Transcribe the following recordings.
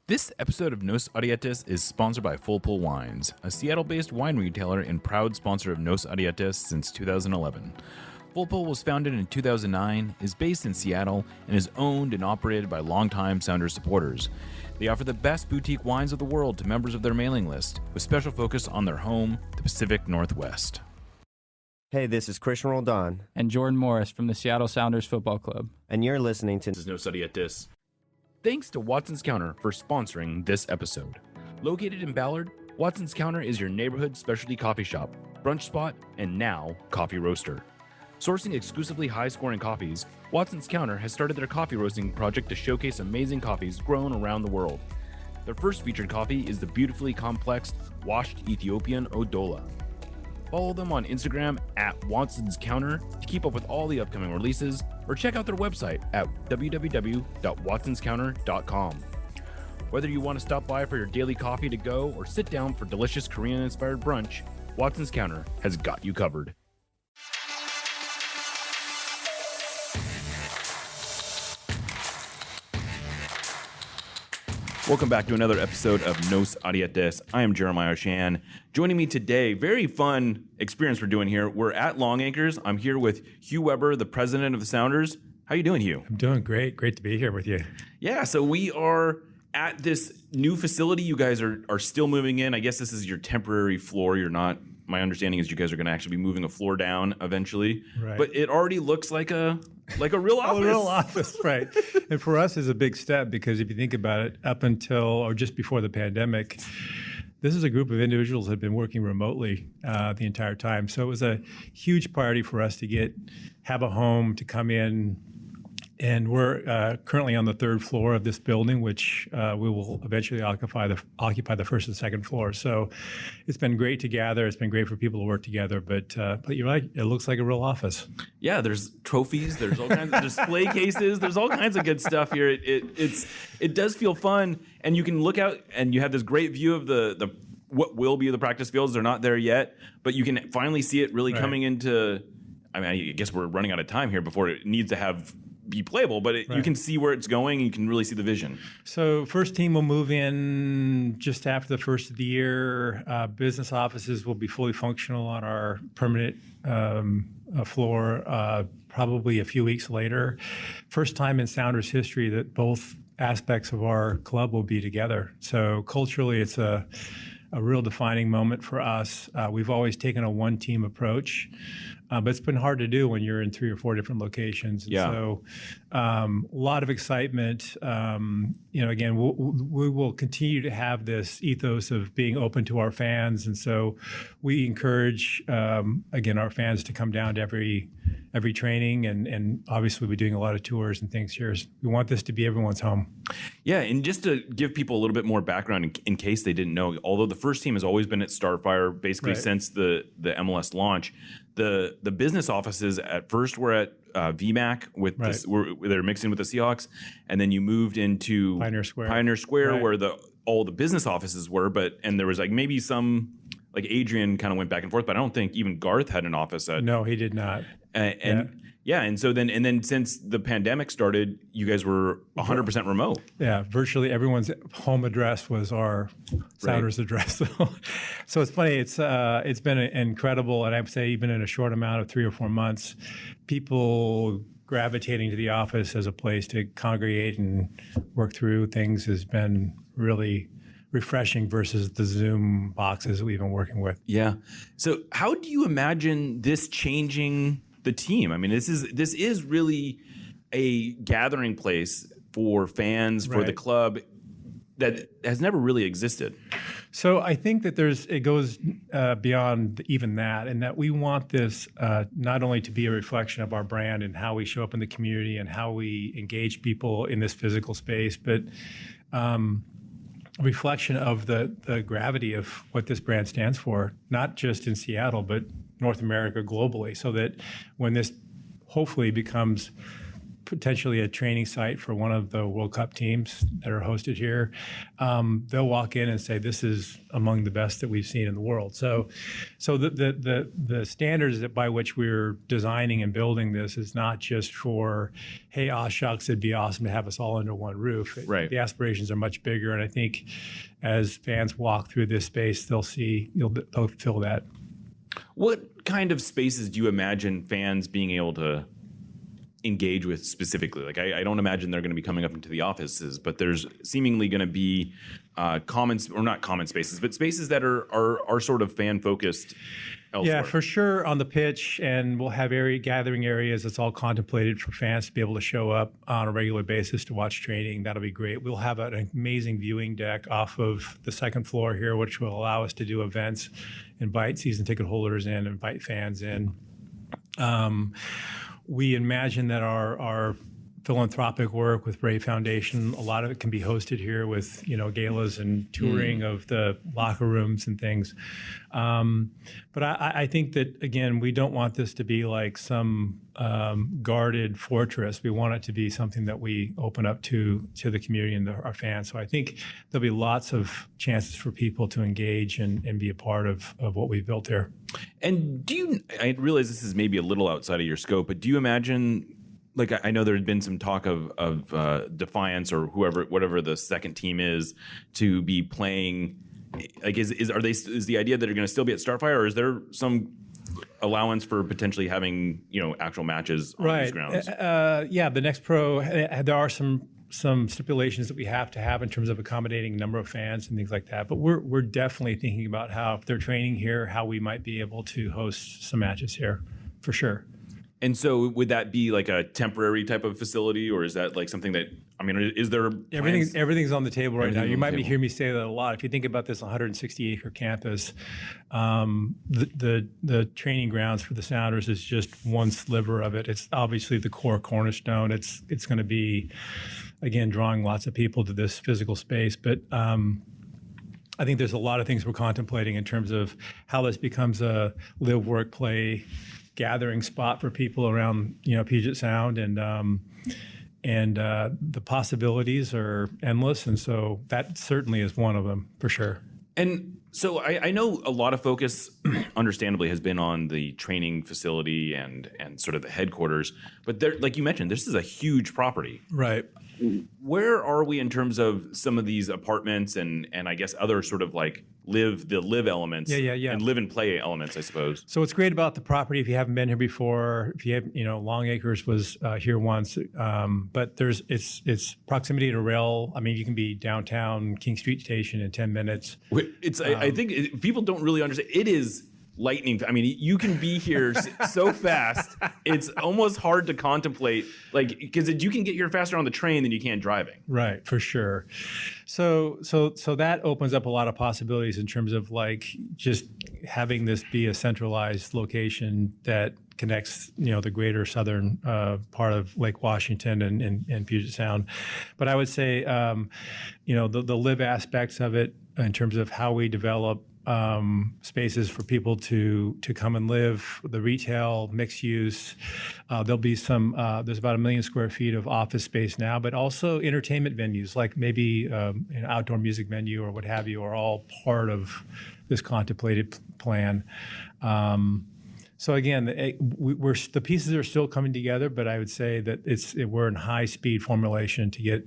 This episode of Nos Arietes is sponsored by Full Pull Wines, a Seattle-based wine retailer and proud sponsor of Nos Arietes since 2011. Full Pull was founded in 2009, is based in Seattle, and is owned and operated by longtime Sounders supporters. They offer the best boutique wines of the world to members of their mailing list, with special focus on their home, the Pacific Northwest. Hey, this is Christian Roldan. And Jordan Morris from the Seattle Sounders Football Club. And you're listening to This is Nos Arietes. Thanks to Watson's Counter for sponsoring this episode. Located in Ballard, Watson's Counter is your neighborhood specialty coffee shop, brunch spot, and now coffee roaster. Sourcing exclusively high-scoring coffees, Watson's Counter has started their coffee roasting project to showcase amazing coffees grown around the world. Their first featured coffee is the beautifully complex washed Ethiopian Odola. Follow them on Instagram at Watson's Counter to keep up with all the upcoming releases, or check out their website at www.watsonscounter.com. Whether you want to stop by for your daily coffee to go or sit down for delicious Korean-inspired brunch, Watson's Counter has got you covered. Welcome back to another episode of Nos Arietes. I am Jeremiah Shan. Joining me today, very fun experience we're doing here. We're at Longacres. I'm here with Hugh Weber, the president of the Sounders. How you doing, Hugh? I'm doing great. Great to be here with you. Yeah, so we are at this new facility. You guys are still moving in. I guess this is your temporary floor. You're not. My understanding is you guys are going to actually be moving a floor down eventually. Right. But it already looks like a real office. A real office, right. And for us, it's a big step because if you think about it, up until or just before the pandemic, this is a group of individuals that have been working remotely the entire time. So it was a huge priority for us to have a home to come in. And we're currently on the third floor of this building, which we will eventually occupy the first and second floor. So it's been great to gather. It's been great for people to work together. But you're right, it looks like a real office. Yeah, there's trophies. There's all kinds of display cases. There's all kinds of good stuff here. It does feel fun, and you can look out and you have this great view of the what will be the practice fields. They're not there yet, but you can finally see it really coming into. I mean, I guess we're running out of time here before it needs to be playable, but you can see where it's going and you can really see the vision. So first team will move in just after the first of the year. Business offices will be fully functional on our permanent floor probably a few weeks later. First time in Sounders history that both aspects of our club will be together. So culturally, it's a real defining moment for us. We've always taken a one-team approach, but it's been hard to do when you're in 3 or 4 different locations. And so a lot of excitement. Again, we will continue to have this ethos of being open to our fans. And so we encourage, again, our fans to come down to every training, and obviously we're doing a lot of tours and things here. We want this to be everyone's home. Yeah, and just to give people a little bit more background in case they didn't know, although the first team has always been at Starfire basically since the MLS launch, the business offices at first were at VMAC with they're mixing with the Seahawks, and then you moved into Pioneer Square where all the business offices were, and there was maybe some Adrian kind of went back and forth, but I don't think even Garth had an office at. No, he did not. And so then since the pandemic started, you guys were 100% remote. Yeah, virtually everyone's home address was our Sounders address. So it's funny. It's been incredible, and I would say even in a short amount of 3 or 4 months, people gravitating to the office as a place to congregate and work through things has been really refreshing versus the Zoom boxes we've been working with. Yeah. So how do you imagine this changing the team? I mean, this is really a gathering place for fans, for the club that has never really existed. So I think that it goes beyond even that, and that we want this not only to be a reflection of our brand and how we show up in the community and how we engage people in this physical space, but reflection of the gravity of what this brand stands for, not just in Seattle, but North America globally, so that when this hopefully becomes potentially a training site for one of the World Cup teams that are hosted here, they'll walk in and say, this is among the best that we've seen in the world. So the standards that by which we're designing and building this is not just for, hey, shucks, it'd be awesome to have us all under one roof. Right. The aspirations are much bigger, and I think as fans walk through this space, they'll feel that. What kind of spaces do you imagine fans being able to engage with specifically? Like, I don't imagine they're going to be coming up into the offices, but there's seemingly going to be not common spaces, but spaces that are sort of fan focused elsewhere. Yeah, for sure on the pitch, and we'll have gathering areas that's all contemplated for fans to be able to show up on a regular basis to watch training. That'll be great. We'll have an amazing viewing deck off of the second floor here, which will allow us to do events, invite season ticket holders in, invite fans in. We imagine that our philanthropic work with Ray Foundation, a lot of it can be hosted here with, galas and touring of the locker rooms and things. But I think that, again, we don't want this to be like some guarded fortress. We want it to be something that we open up to the community and our fans. So I think there'll be lots of chances for people to engage and be a part of what we've built here. And I realize this is maybe a little outside of your scope, but do you imagine, like, I know there had been some talk of Defiance or whatever the second team is to be playing. Like, is the idea that they're going to still be at Starfire, or is there some allowance for potentially having actual matches on these grounds? Yeah, the Next Pro, there are some stipulations that we have to have in terms of accommodating number of fans and things like that. But we're definitely thinking about how, if they're training here, how we might be able to host some matches here, for sure. And so would that be like a temporary type of facility, or is that like something that, is there plans? Everything's on the table right now. You might be table. hearing me say that a lot. If you think about this 160-acre campus, the training grounds for the Sounders is just one sliver of it. It's obviously the core cornerstone. It's going to be, again, drawing lots of people to this physical space. But I think there's a lot of things we're contemplating in terms of how this becomes a live, work, play gathering spot for people around Puget Sound, and the possibilities are endless, and so that certainly is one of them for sure. And so I know a lot of focus, understandably, has been on the training facility and sort of the headquarters, but there, like you mentioned, this is a huge property. Right. Where are we in terms of some of these apartments and I guess other sort of like live elements and live and play elements, I suppose? So what's great about the property, if you haven't been here before, if you have, Longacres was here once, but it's proximity to rail. You can be downtown King Street Station in 10 minutes. I think people don't really understand. It is lightning. You can be here so fast. It's almost hard to contemplate, like, because you can get here faster on the train than you can driving. Right, for sure. So that opens up a lot of possibilities in terms of like just having this be a centralized location that connects, the greater southern part of Lake Washington and Puget Sound. But I would say, the live aspects of it in terms of how we develop spaces for people to come and live, the retail, mixed use. There'll be there's about 1 million square feet of office space now, but also entertainment venues like maybe an outdoor music venue or what have you are all part of this contemplated plan. So again, the pieces are still coming together, but I would say that we're in high speed formulation to get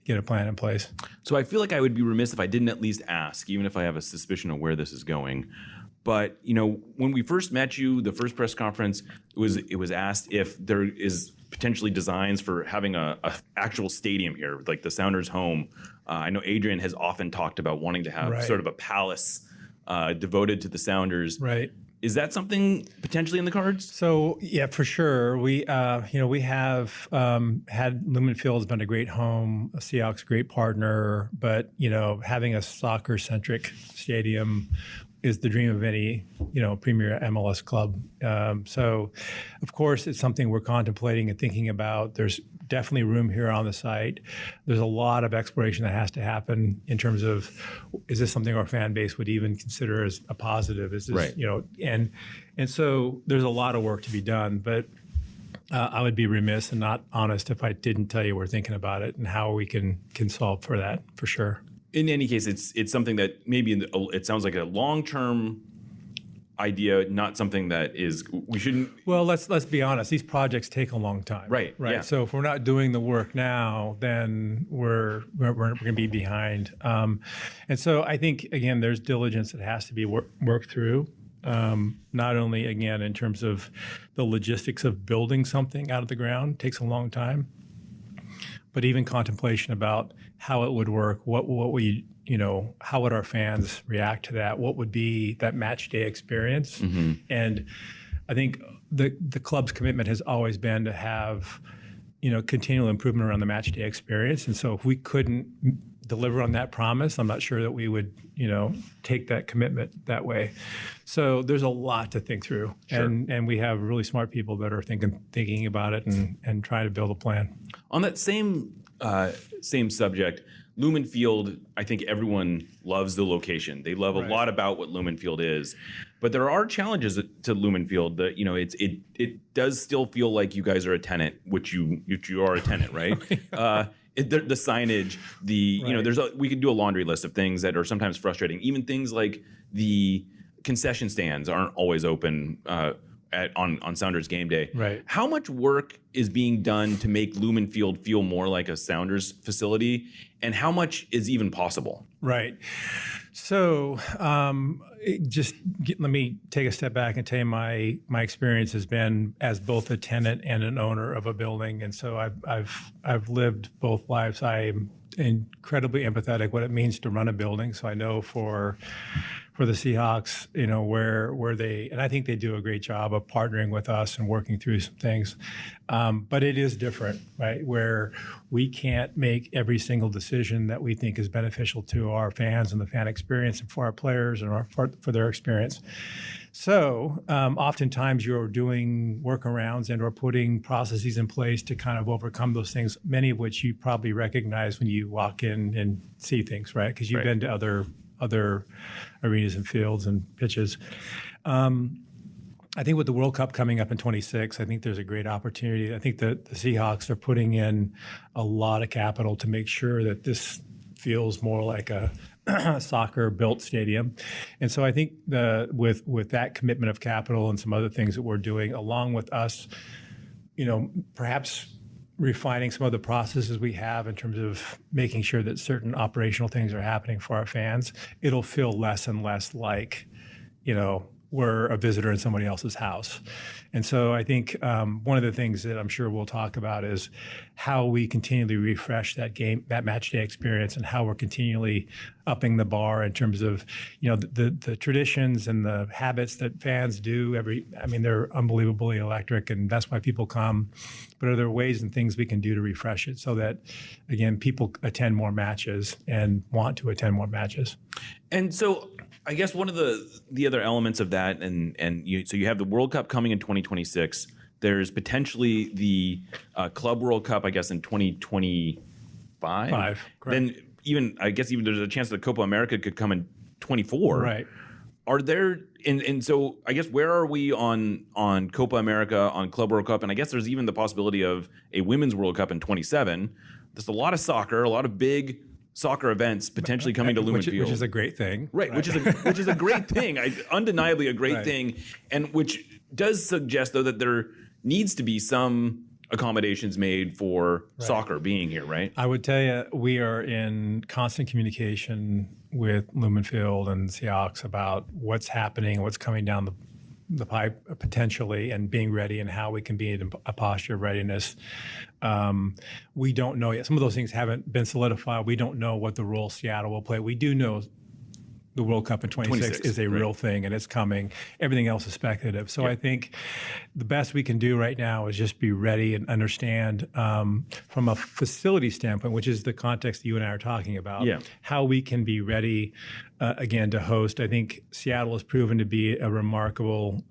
a plan in place. So I feel like I would be remiss if I didn't at least ask, even if I have a suspicion of where this is going. But when we first met you, the first press conference, it was asked if there is potentially designs for having a actual stadium here, like the Sounders' home. I know Adrian has often talked about wanting to have sort of a palace devoted to the Sounders. Right. Is that something potentially in the cards? So yeah, for sure. We have had Lumen Field's been a great home, a Seahawks great partner, but having a soccer centric stadium is the dream of any premier MLS club. So of course it's something we're contemplating and thinking about. There's definitely room here on the site. There's a lot of exploration that has to happen in terms of, is this something our fan base would even consider as a positive? Is this, right. And so there's a lot of work to be done. But I would be remiss and not honest if I didn't tell you we're thinking about it and how we can solve for that, for sure. In any case, it's something that maybe it sounds like a long-term idea, not something that we shouldn't. Well, let's be honest. These projects take a long time. Right. Yeah. So if we're not doing the work now, then we're going to be behind. And so I think, again, there's diligence that has to be worked through. Not only, again, in terms of the logistics of building something out of the ground, takes a long time, but even contemplation about how it would work, how would our fans react to that? What would be that match day experience? Mm-hmm. And I think the club's commitment has always been to have, continual improvement around the match day experience. And so if we couldn't deliver on that promise, I'm not sure that we would, take that commitment that way. So there's a lot to think through. Sure. And we have really smart people that are thinking about it and trying to build a plan. On that same subject, Lumen Field, I think everyone loves the location. They love a lot about what Lumen Field is, but there are challenges to Lumen Field. That it does still feel like you guys are a tenant, which you are a tenant, right? The signage, we could do a laundry list of things that are sometimes frustrating. Even things like the concession stands aren't always open on Sounders game day. Right. How much work is being done to make Lumen Field feel more like a Sounders facility, and how much is even possible? Right. So let me take a step back and tell you my experience has been as both a tenant and an owner of a building, and so I've lived both lives. I'm incredibly empathetic what it means to run a building. So I know for the Seahawks, where they, and I think they do a great job of partnering with us and working through some things. But it is different, right? Where we can't make every single decision that we think is beneficial to our fans and the fan experience and for our players and for their experience. So oftentimes you're doing workarounds and or putting processes in place to kind of overcome those things, many of which you probably recognize when you walk in and see things, right? Because you've been to other arenas and fields and pitches. I think with the World Cup coming up in 26, I think there's a great opportunity. I think that the Seahawks are putting in a lot of capital to make sure that this feels more like a soccer-built stadium. And so I think with that commitment of capital and some other things that we're doing, along with us, perhaps refining some of the processes we have in terms of making sure that certain operational things are happening for our fans, it'll feel less and less like, we're a visitor in somebody else's house. And so I think one of the things that I'm sure we'll talk about is how we continually refresh that match day experience, and how we're continually upping the bar in terms of, the traditions and the habits that fans do. They're unbelievably electric, and that's why people come. But are there ways and things we can do to refresh it so that, again, people attend more matches and want to attend more matches? And so I guess one of the other elements of that, so you have the World Cup coming in 2026. There's potentially the Club World Cup, I guess, in 2025. Correct. Then even there's a chance that Copa America could come in 24. Right. Are there and so I guess where are we on Copa America, on Club World Cup, and I guess there's even the possibility of a Women's World Cup in 27. There's a lot of soccer, a lot of big soccer events potentially coming to Lumen Field, which is a great thing, right? Which is a great thing, undeniably a great thing, and which does suggest though that there needs to be some accommodations made for soccer being here, right? I would tell you we are in constant communication with Lumen Field and Seahawks about what's happening, what's coming down the pipe potentially, and being ready and how we can be in a posture of readiness. We don't know yet. Some of those things haven't been solidified. We don't know what the role Seattle will play. We do know the World Cup in 26 is a real thing, and it's coming. Everything else is speculative. So I think the best we can do right now is just be ready and understand from a facility standpoint, which is the context you and I are talking about, how we can be ready, again, to host. I think Seattle has proven to be a remarkable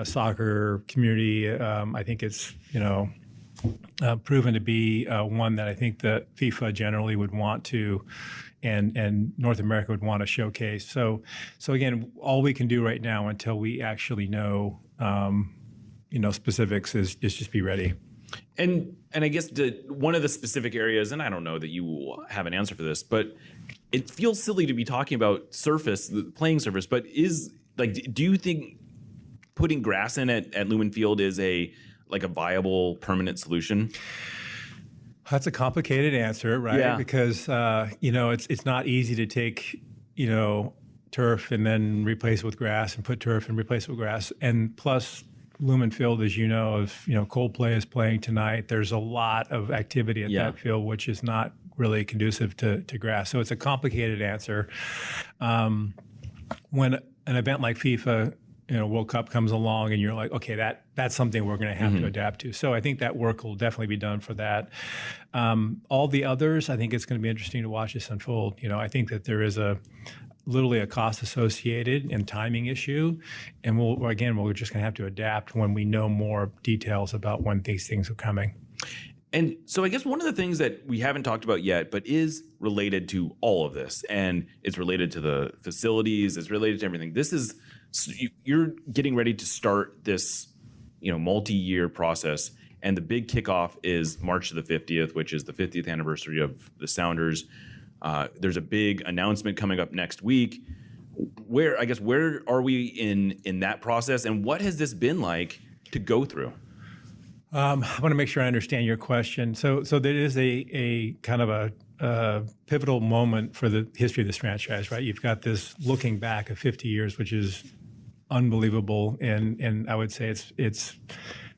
soccer community. I think it's, proven to be one that I think that FIFA generally would want to and North America would want to showcase. So again, all we can do right now until we actually know specifics is just be ready. And I guess one of the specific areas, and I don't know that you will have an answer for this, but it feels silly to be talking about the playing surface, but do you think putting grass in at Lumen Field is a viable permanent solution? That's a complicated answer, right? Yeah. Because it's not easy to take turf and then replace it with grass, and put turf and replace it with grass, and plus Lumen Field, as Coldplay is playing tonight. There's a lot of activity at that field, which is not really conducive to grass. So it's a complicated answer. When an event like FIFA, World Cup comes along, and you're like, okay, that's something we're going to have to adapt to. So I think that work will definitely be done for that. All the others, I think it's going to be interesting to watch this unfold. I think that there is literally a cost associated and timing issue, and we're just going to have to adapt when we know more details about when these things are coming. And so I guess one of the things that we haven't talked about yet, but is related to all of this, and it's related to the facilities, it's related to everything. You're getting ready to start this, multi-year process, and the big kickoff is March the 50th, which is the 50th anniversary of the Sounders. There's a big announcement coming up next week. Where are we in that process, and what has this been like to go through? I want to make sure I understand your question. So there is a kind of a pivotal moment for the history of this franchise, right? You've got this looking back of 50 years, which is unbelievable, and I would say it's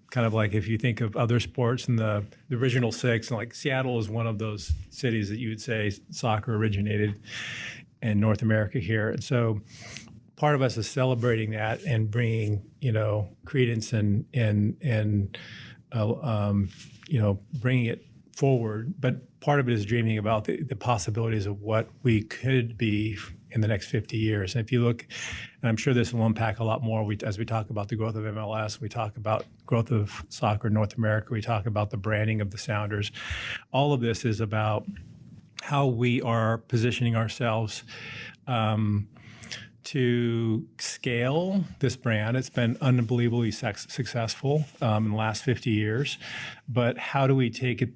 kind of like if you think of other sports and the original six, and like Seattle is one of those cities that you would say soccer originated in North America here, and so part of us is celebrating that and bringing credence and bringing it forward, but part of it is dreaming about the possibilities of what we could be in the next 50 years. And if you look, and I'm sure this will unpack a lot more as we talk about the growth of MLS, we talk about growth of soccer in North America, we talk about the branding of the Sounders. All of this is about how we are positioning ourselves to scale this brand. It's been unbelievably successful in the last 50 years, but how do we take it,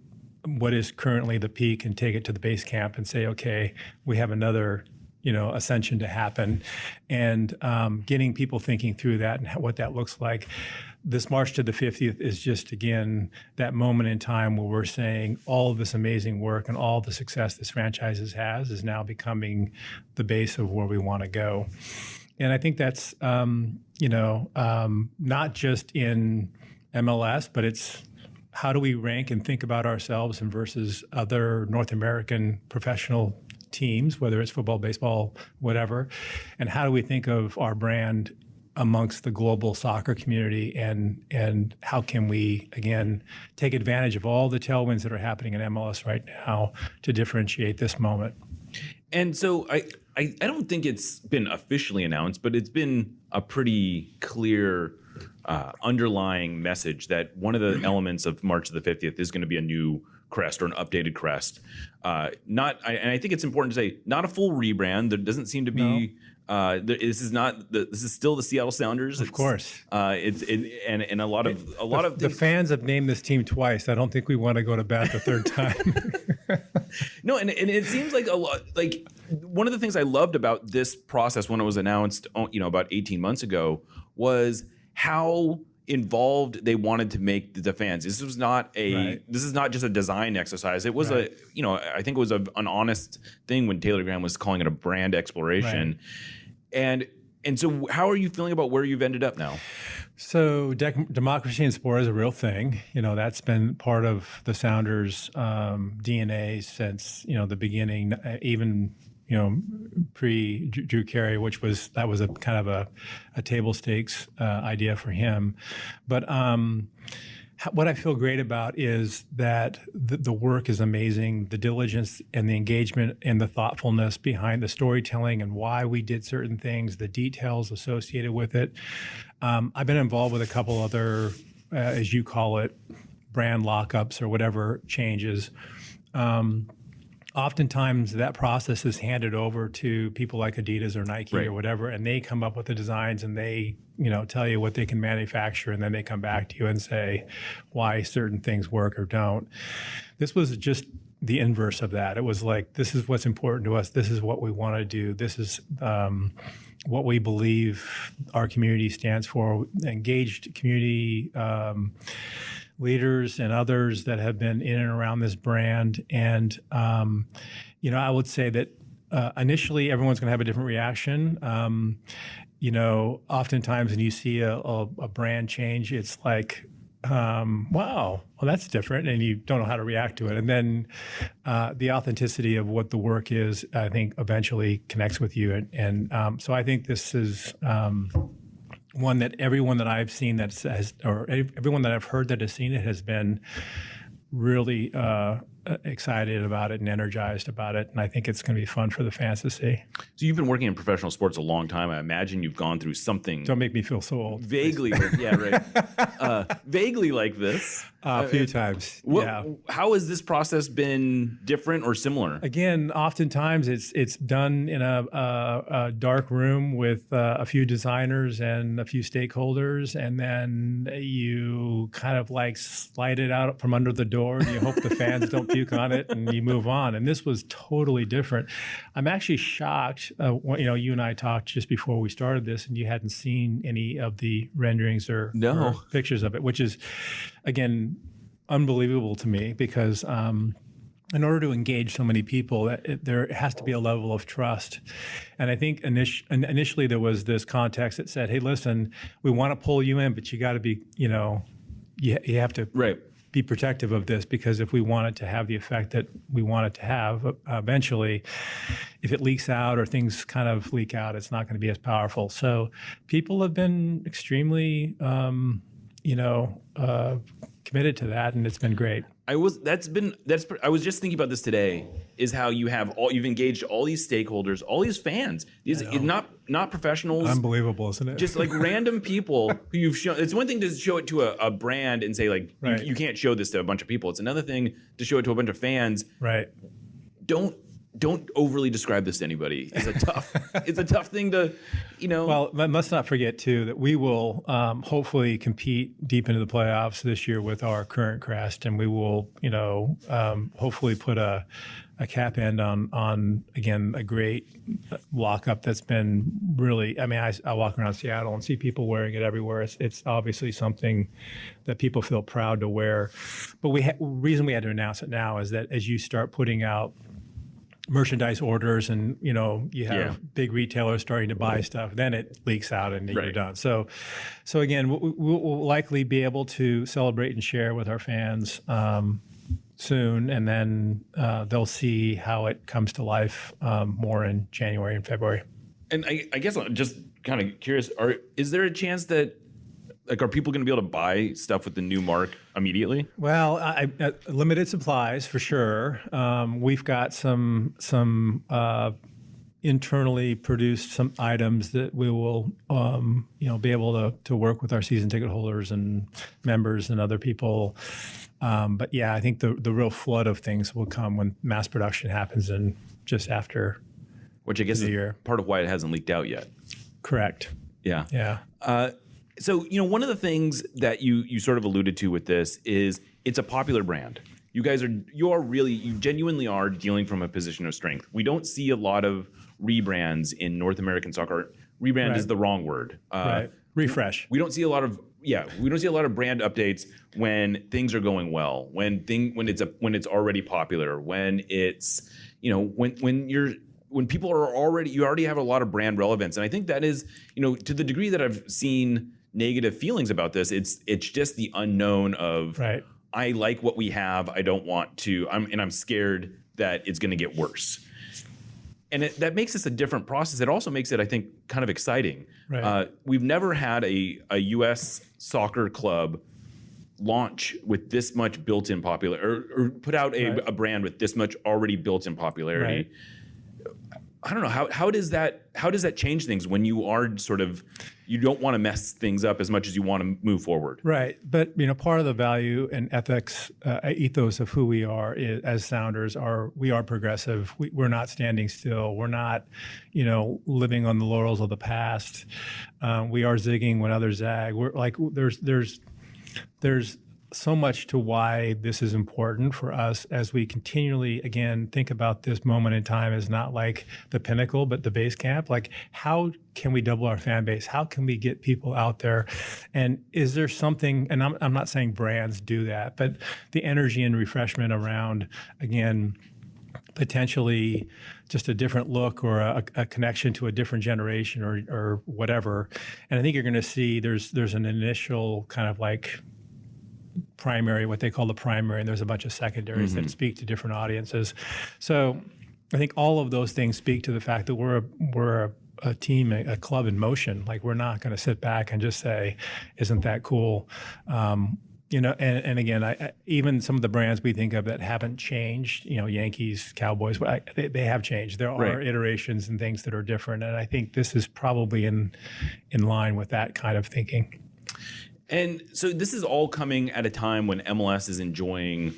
what is currently the peak, and take it to the base camp and say, okay, we have another ascension to happen, and getting people thinking through that and what that looks like. This March to the 50th is just, again, that moment in time where we're saying all of this amazing work and all the success this franchise has is now becoming the base of where we want to go. And I think that's, not just in MLS, but it's how do we rank and think about ourselves and versus other North American professional teams, whether it's football, baseball, whatever, and how do we think of our brand amongst the global soccer community, and how can we, again, take advantage of all the tailwinds that are happening in MLS right now to differentiate this moment. And so I don't think it's been officially announced, but it's been a pretty clear underlying message that one of the elements of March the 50th is going to be a new crest or an updated crest. And I think it's important to say, not a full rebrand. There doesn't seem to be. No. This is still the Seattle Sounders. Of course. And a lot of the fans have named this team twice. I don't think we want to go to bat the third time. No, and it seems like a lot. Like one of the things I loved about this process when it was announced, about 18 months ago, was how involved they wanted to make the fans. This is not just a design exercise. It was I think it was an honest thing when Taylor Graham was calling it a brand exploration. Right. And so how are you feeling about where you've ended up now? So democracy in sport is a real thing. That's been part of the Sounders' DNA since, the beginning, even pre Drew Carey, that was a kind of a table stakes idea for him. But what I feel great about is that the work is amazing, the diligence and the engagement and the thoughtfulness behind the storytelling and why we did certain things, the details associated with it. I've been involved with a couple other, as you call it, brand lockups or whatever changes. oftentimes that process is handed over to people like Adidas or Nike Right. or whatever, and they come up with the designs and they, tell you what they can manufacture, and then they come back to you and say why certain things work or don't. This was just the inverse of that. It was like, this is what's important to us. This is what we want to do. This is what we believe our community stands for. Engaged community leaders and others that have been in and around this brand. And, I would say that initially everyone's going to have a different reaction. Oftentimes when you see a brand change, it's like, wow, well, that's different, and you don't know how to react to it. And then the authenticity of what the work is, I think, eventually connects with you. And so I think this is one that everyone that I've seen everyone that I've heard that has seen it has been really excited about it and energized about it. And I think it's going to be fun for the fans to see. So you've been working in professional sports a long time. I imagine you've gone through something. Don't make me feel so old. Vaguely, vaguely like this. A few times. How has this process been different or similar? Again, oftentimes it's done in a dark room with a few designers and a few stakeholders, and then you kind of like slide it out from under the door, and you hope the fans don't puke on it, and you move on. And this was totally different. I'm actually shocked. You and I talked just before we started this, and you hadn't seen any of the renderings or pictures of it, which is, again, unbelievable to me, because in order to engage so many people, there has to be a level of trust. And I think initially there was this context that said, hey, listen, we want to pull you in, but you got to be, you have to be protective of this, because if we want it to have the effect that we want it to have, eventually, if it leaks out or things kind of leak out, it's not going to be as powerful. So people have been extremely, committed to that, and it's been great. I was just thinking about this today, is how you've engaged all these stakeholders, all these fans, these not professionals. Unbelievable, isn't it? Just like random people who you've shown. It's one thing to show it to a brand and say, like, you can't show this to a bunch of people. It's another thing to show it to a bunch of fans. Right. Don't overly describe this to anybody. It's a tough thing to, Well, let's not forget too that we will hopefully compete deep into the playoffs this year with our current crest, and we will, hopefully put a cap end on again a great walk-up that's been really. I mean, I walk around Seattle and see people wearing it everywhere. It's obviously something that people feel proud to wear. But reason we had to announce it now is that as you start putting out merchandise orders, and you have big retailers starting to buy stuff, then it leaks out and you're done. So again, we'll likely be able to celebrate and share with our fans soon, and then they'll see how it comes to life more in January and February. And I guess I'm just kind of curious: is there a chance that, like, are people going to be able to buy stuff with the new mark immediately? Well, limited supplies for sure. We've got some internally produced some items that we will, be able to work with our season ticket holders and members and other people. But yeah, I think the real flood of things will come when mass production happens, and just after. Which I guess is part of why it hasn't leaked out yet. Correct. Yeah. Yeah. So, one of the things that you sort of alluded to with this is it's a popular brand. You genuinely are dealing from a position of strength. We don't see a lot of rebrands in North American soccer. Rebrand is the wrong word. Refresh. We don't see a lot of brand updates when things are going well, when it's already popular, when it's, when people are you already have a lot of brand relevance. And I think that is, to the degree that I've seen negative feelings about this, it's just the unknown of, I like what we have. I don't want to, I'm scared that it's going to get worse. And that makes this a different process. It also makes it, I think, kind of exciting. Right. We've never had a U.S. soccer club launch with this much built-in popularity, or put out a brand with this much already built-in popularity. I don't know, how does that change things when you are sort of, you don't want to mess things up as much as you want to move forward? Right. But, part of the value and ethics ethos of who we are as Sounders we are progressive. We're not standing still. We're not, living on the laurels of the past. We are zigging when others zag. We're like, there's so much to why this is important for us as we continually, again, think about this moment in time as not like the pinnacle, but the base camp. Like, how can we double our fan base? How can we get people out there? And is there something, and I'm not saying brands do that, but the energy and refreshment around, again, potentially just a different look or a connection to a different generation or whatever. And I think you're going to see there's an initial kind of like primary, what they call the primary, and there's a bunch of secondaries that speak to different audiences. So I think all of those things speak to the fact that we're a team, a club in motion. Like, we're not going to sit back and just say, "Isn't that cool?" And again, even some of the brands we think of that haven't changed, Yankees, Cowboys, they have changed. There are iterations and things that are different, and I think this is probably in line with that kind of thinking. And so this is all coming at a time when MLS is enjoying,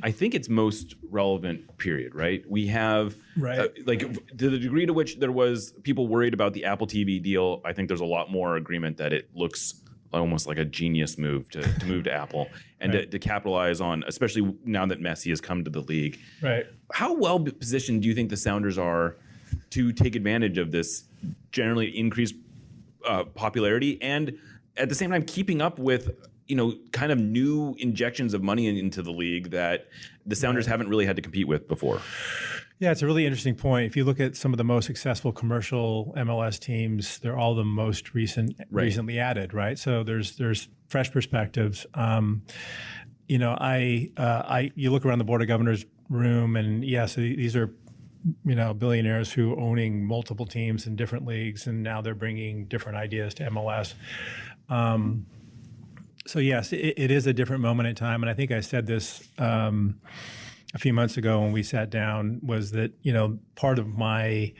I think, its most relevant period, right? We have, like, to the degree to which there was people worried about the Apple TV deal, I think there's a lot more agreement that it looks almost like a genius move to move to Apple and to capitalize on, especially now that Messi has come to the league. Right. How well positioned do you think the Sounders are to take advantage of this generally increased popularity and at the same time keeping up with, kind of new injections of money into the league that the Sounders haven't really had to compete with before? Yeah, it's a really interesting point. If you look at some of the most successful commercial MLS teams, they're all the most recently added, right? So there's fresh perspectives. You look around the Board of Governors room, and so these are billionaires who owning multiple teams in different leagues, and now they're bringing different ideas to MLS. So yes, it is a different moment in time, and I think I said this a few months ago when we sat down, was that part of my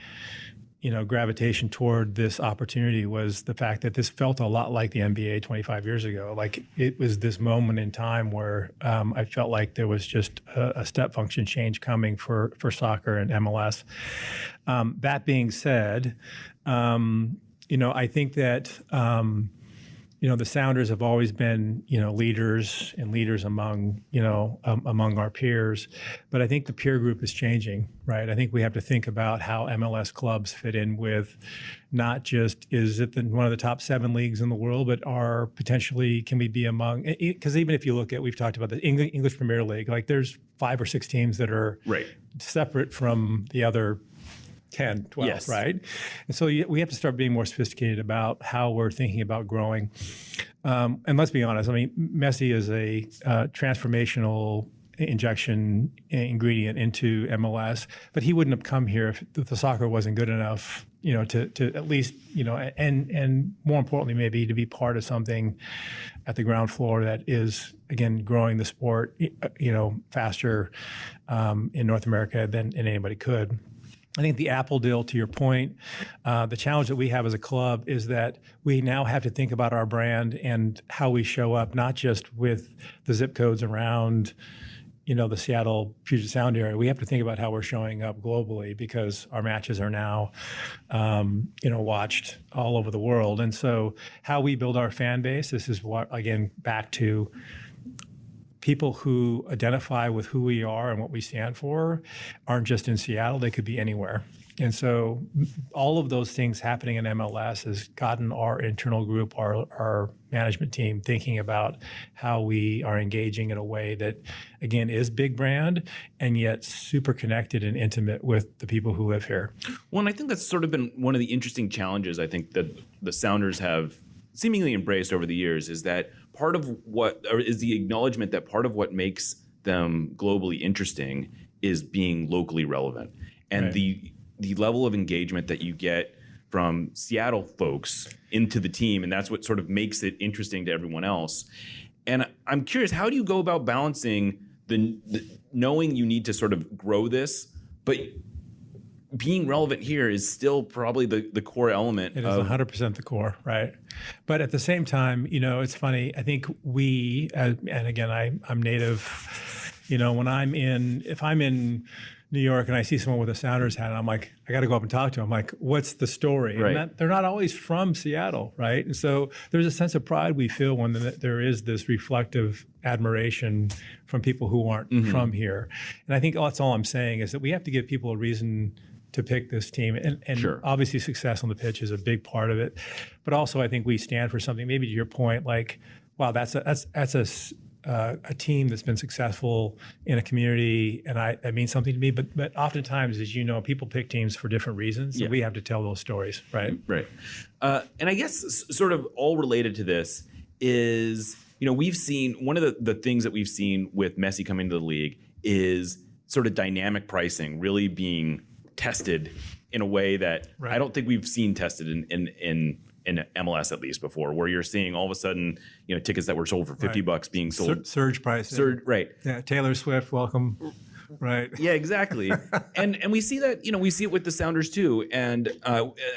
gravitation toward this opportunity was the fact that this felt a lot like the NBA 25 years ago. Like, it was this moment in time where I felt like there was just a step function change coming for soccer and MLS. That being said, I think that the Sounders have always been, leaders among, among our peers. But I think the peer group is changing, right? I think we have to think about how MLS clubs fit in with not just, is it one of the top 7 leagues in the world, but can we be among, because even if you look at, we've talked about the English Premier League, like there's 5 or 6 teams that are separate from the other 10, 12, right? And so we have to start being more sophisticated about how we're thinking about growing. And let's be honest, I mean, Messi is a transformational injection ingredient into MLS, but he wouldn't have come here if the soccer wasn't good enough, to at least, and more importantly, maybe to be part of something at the ground floor that is, again, growing the sport, faster in North America than anybody could. I think the Apple deal, to your point, the challenge that we have as a club is that we now have to think about our brand and how we show up, not just with the zip codes around, the Seattle Puget Sound area. We have to think about how we're showing up globally because our matches are now, watched all over the world. And so how we build our fan base, this is what, again, back to people who identify with who we are and what we stand for aren't just in Seattle, they could be anywhere. And so all of those things happening in MLS has gotten our internal group, our management team, thinking about how we are engaging in a way that, again, is big brand and yet super connected and intimate with the people who live here. Well, and I think that's sort of been one of the interesting challenges I think that the Sounders have seemingly embraced over the years is that is the acknowledgement that part of what makes them globally interesting is being locally relevant. And the level of engagement that you get from Seattle folks into the team, and that's what sort of makes it interesting to everyone else. And I'm curious, how do you go about balancing the knowing you need to sort of grow this, but being relevant here is still probably the core element. It is 100% the core, right? But at the same time, it's funny. I think we, and again, I'm native. If I'm in New York and I see someone with a Sounders hat, and I'm like, I got to go up and talk to them. I'm like, what's the story? Right. And they're not always from Seattle, right? And so there's a sense of pride we feel when there is this reflective admiration from people who aren't from here. And I think that's all I'm saying is that we have to give people a reason to pick this team. And Sure. Obviously success on the pitch is a big part of it. But also I think we stand for something, maybe to your point, like, wow, that's a team that's been successful in a community, and that means something to me. But oftentimes, as you know, people pick teams for different reasons, so we have to tell those stories, right? Right. And I guess sort of all related to this is, we've seen one of the things that we've seen with Messi coming to the league is sort of dynamic pricing really being tested in a way that I don't think we've seen tested in MLS at least before, where you're seeing all of a sudden, tickets that were sold for $50 being sold. Surge price. Right. Yeah. Taylor Swift, welcome. Right. Yeah, exactly. and we see that, we see it with the Sounders too. And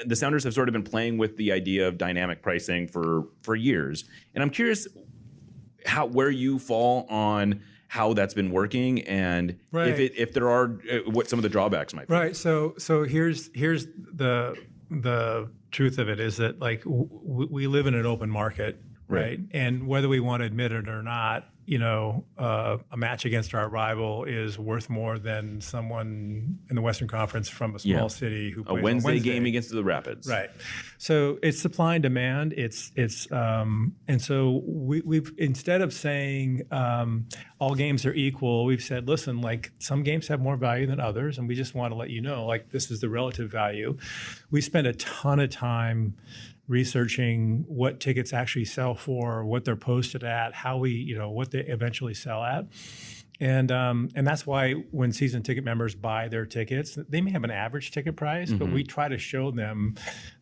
the Sounders have sort of been playing with the idea of dynamic pricing for years. And I'm curious where you fall on how that's been working and if there are what some of the drawbacks might be. Right. So here's the truth of it is that like we live in an open market, right? And whether we want to admit it or not, a match against our rival is worth more than someone in the Western Conference from a small city who plays a Wednesday on Wednesday game against the Rapids. Right. So it's supply and demand. And so we've instead of saying all games are equal, we've said, listen, like some games have more value than others, and we just want to let you know, like this is the relative value. We spend a ton of time researching what tickets actually sell for, what they're posted at, how what they eventually sell at. And that's why when season ticket members buy their tickets, they may have an average ticket price, but we try to show them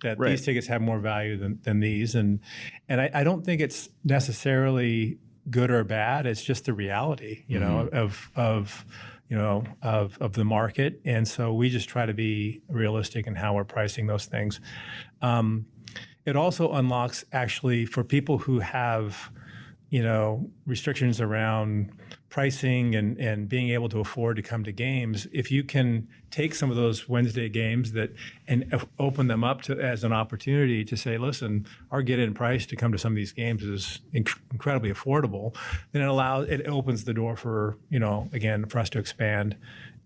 that these tickets have more value than these. And I don't think it's necessarily good or bad. It's just the reality, of the market. And so we just try to be realistic in how we're pricing those things. It also unlocks actually for people who have, restrictions around pricing and being able to afford to come to games. If you can take some of those Wednesday games and open them up as an opportunity to say, listen, our get-in price to come to some of these games is incredibly affordable, then it opens the door for, again, for us to expand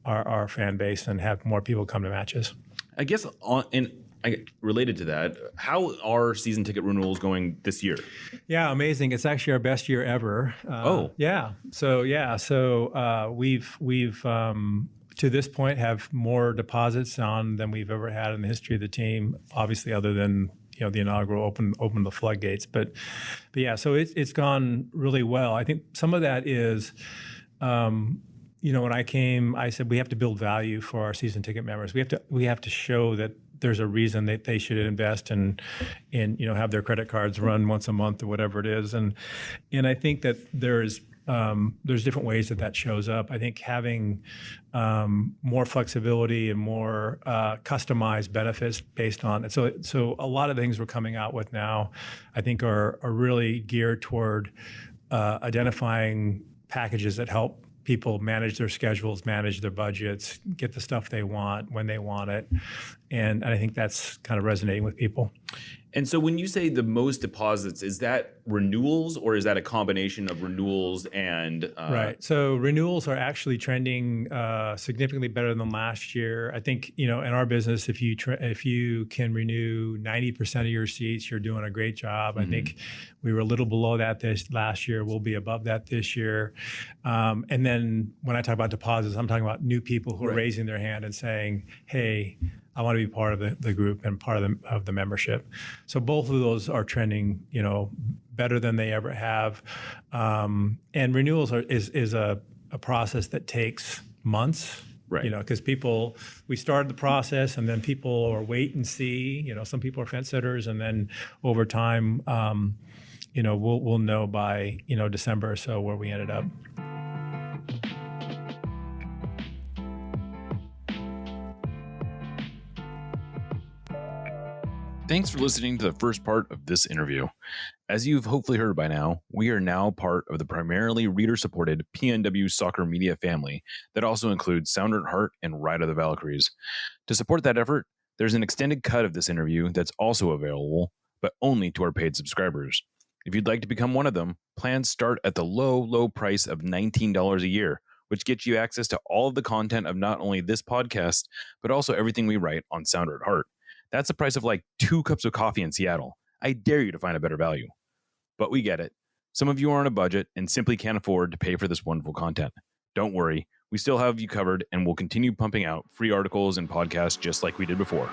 our fan base and have more people come to matches. I guess related to that, how are season ticket renewals going this year? Yeah, amazing. It's actually our best year ever. Yeah. So we've to this point have more deposits on than we've ever had in the history of the team. Obviously, other than the inaugural open the floodgates, but yeah. So it's gone really well. I think some of that is. When I came, I said we have to build value for our season ticket members. We have to show that there's a reason that they should invest and have their credit cards run once a month or whatever it is. And I think that there's different ways that shows up. I think having more flexibility and more customized benefits based on it. So a lot of things we're coming out with now, I think are really geared toward identifying packages that help people manage their schedules, manage their budgets, get the stuff they want when they want it. And I think that's kind of resonating with people. And so when you say the most deposits, is that renewals or is that a combination of renewals and... Right. So renewals are actually trending significantly better than last year. I think, in our business, if you can renew 90% of your seats, you're doing a great job. I think we were a little below that this last year. We'll be above that this year. And then when I talk about deposits, I'm talking about new people who are raising their hand and saying, hey, I want to be part of the group and part of the membership. So both of those are trending, better than they ever have. And renewals is a process that takes months. Right. Because we started the process and then people are wait and see. Some people are fence sitters, and then over time, we'll know by December or so where we ended up. Thanks for listening to the first part of this interview. As you've hopefully heard by now, we are now part of the primarily reader-supported PNW Soccer Media family that also includes Sounder at Heart and Ride of the Valkyries. To support that effort, there's an extended cut of this interview that's also available, but only to our paid subscribers. If you'd like to become one of them, plans start at the low price of $19 a year, which gets you access to all of the content of not only this podcast, but also everything we write on Sounder at Heart. That's the price of like 2 cups of coffee in Seattle. I dare you to find a better value. But we get it. Some of you are on a budget and simply can't afford to pay for this wonderful content. Don't worry, we still have you covered and we'll continue pumping out free articles and podcasts just like we did before.